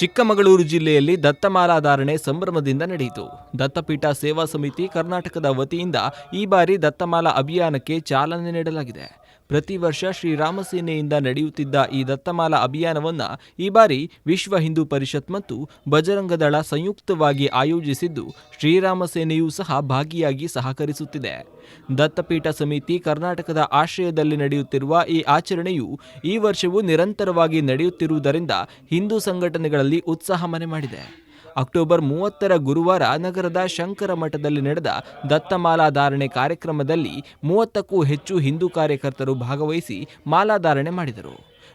ಚಿಕ್ಕಮಗಳೂರು ಜಿಲ್ಲೆಯಲ್ಲಿ ದತ್ತಮಾಲಾಧಾರಣೆ ಸಂಭ್ರಮದಿಂದ ನಡೆಯಿತು. ದತ್ತಪೀಠ ಸೇವಾ ಸಮಿತಿ ಕರ್ನಾಟಕದ ವತಿಯಿಂದ ಈ ಬಾರಿ ದತ್ತಮಾಲಾ ಅಭಿಯಾನಕ್ಕೆ ಚಾಲನೆ ನೀಡಲಾಗಿದೆ. ಪ್ರತಿ ವರ್ಷ ಶ್ರೀರಾಮ ಸೇನೆಯಿಂದ ನಡೆಯುತ್ತಿದ್ದ ಈ ದತ್ತಮಾಲಾ ಅಭಿಯಾನವನ್ನು ಈ ಬಾರಿ ವಿಶ್ವ ಹಿಂದೂ ಪರಿಷತ್ ಮತ್ತು ಬಜರಂಗದಳ ಸಂಯುಕ್ತವಾಗಿ ಆಯೋಜಿಸಿದ್ದು, ಶ್ರೀರಾಮ ಸೇನೆಯೂ ಸಹ ಭಾಗಿಯಾಗಿ ಸಹಕರಿಸುತ್ತಿದೆ. ದತ್ತಪೀಠ ಸಮಿತಿ ಕರ್ನಾಟಕದ ಆಶ್ರಯದಲ್ಲಿ ನಡೆಯುತ್ತಿರುವ ಈ ಆಚರಣೆಯು ಈ ವರ್ಷವೂ ನಿರಂತರವಾಗಿ ನಡೆಯುತ್ತಿರುವುದರಿಂದ ಹಿಂದೂ ಸಂಘಟನೆಗಳಲ್ಲಿ ಉತ್ಸಾಹ ಮನೆ ಮಾಡಿದೆ. ಅಕ್ಟೋಬರ್ 30ರ ಗುರುವಾರ ನಗರದ ಶಂಕರ ಮಠದಲ್ಲಿ ನಡೆದ ದತ್ತಮಾಲಾಧಾರಣೆ ಕಾರ್ಯಕ್ರಮದಲ್ಲಿ 30ಕ್ಕೂ ಹೆಚ್ಚು ಹಿಂದೂ ಕಾರ್ಯಕರ್ತರು ಭಾಗವಹಿಸಿ ಮಾಲಾಧಾರಣೆ ಮಾಡಿದರು.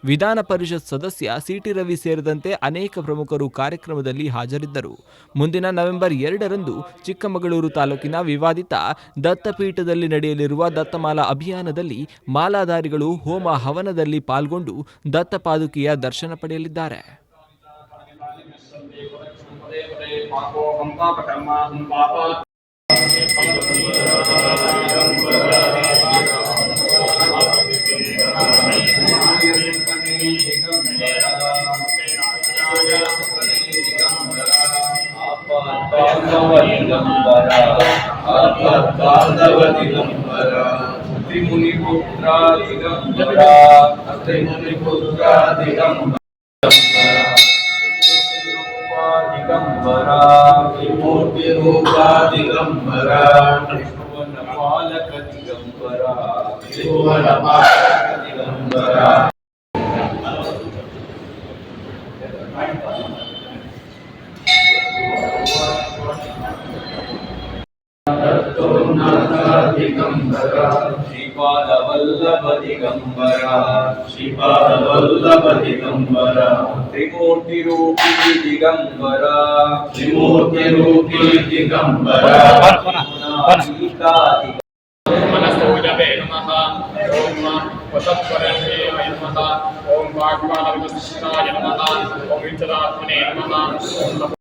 ವಿಧಾನ ಪರಿಷತ್ ಸದಸ್ಯ ಸಿಟಿ ರವಿ ಸೇರಿದಂತೆ ಅನೇಕ ಪ್ರಮುಖರು ಕಾರ್ಯಕ್ರಮದಲ್ಲಿ ಹಾಜರಿದ್ದರು. ಮುಂದಿನ ನವೆಂಬರ್ 2ರಂದು ಚಿಕ್ಕಮಗಳೂರು ತಾಲೂಕಿನ ವಿವಾದಿತ ದತ್ತಪೀಠದಲ್ಲಿ ನಡೆಯಲಿರುವ ದತ್ತಮಾಲಾ ಅಭಿಯಾನದಲ್ಲಿ ಮಾಲಾಧಾರಿಗಳು ಹೋಮ ಹವನದಲ್ಲಿ ಪಾಲ್ಗೊಂಡು ದತ್ತಪಾದುಕೆಯ ದರ್ಶನ ಪಡೆಯಲಿದ್ದಾರೆ. ದಿಗಂಬರ ತ್ರಿಮೂರ್ತಿ ರೂಪ ದಿಗಂಬರ ತ್ರಿಭುವನ ಪಾಲಕ ದಿಗಂಬರ ತ್ರಿಭುವನ ಪಾಲಕ ದಿಗಂಬರ ದಿಗಂಬರ ಶ್ರೀಪಾದ ವಲ್ಲಭ ದಿಗಂಬರ ಶ್ರೀಪಾದ ವಲ್ಲಭ ದಿಗಂಬರ ತ್ರಿಮೂರ್ತಿ ರೂಪಿ ದಿಗಂಬರ ತ್ರಿಮೂರ್ತಿ ರೂಪಿ ದಿಗಂಬರ मनस्तुभ्ये नमः ओम वसत्परमे नमः ओम वाग्वानविशिष्टाय नमः ओम विचरात्मने नमः।